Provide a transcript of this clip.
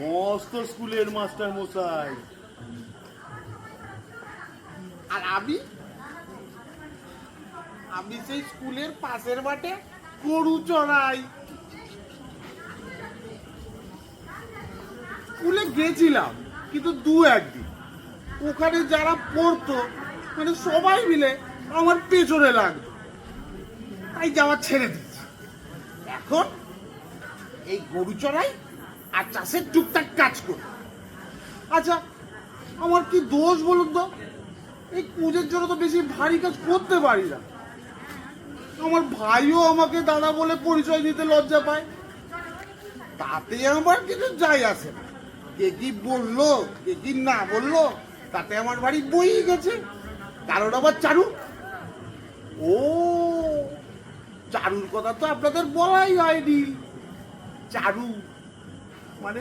মস্ত স্কুলের মাস্টার মশাই। আর আমি আমি সেই স্কুলের পাশের মাঠে গরু চড়াই। স্কুলে গেছিলাম কিন্তু একদিন ওখানে যারা পড়তো মানে সবাই মিলে আমার পেছনে লাগতো, তাই যাওয়া ছেড়ে দিচ্ছি। এখন এই গরু চড়াই আর চাষের টুকটাক কাজ করি। আচ্ছা, আমার কি দোষ বলুন তো? এই পুজোর জন্য তো বেশি ভারী কাজ করতে পারি না। আমার ভাইও আমাকে দাদা বলে পরিচয় দিতে লজ্জা পায়, তাতে আমার কিছু যায় আসে না। কে কি বললো কে কি না বললো তাতে আমার বাড়ি বই গেছে। কারণ আবার চারু, ও চারুর কথা তো আপনাদের বলাই হয়নি। চারু মানে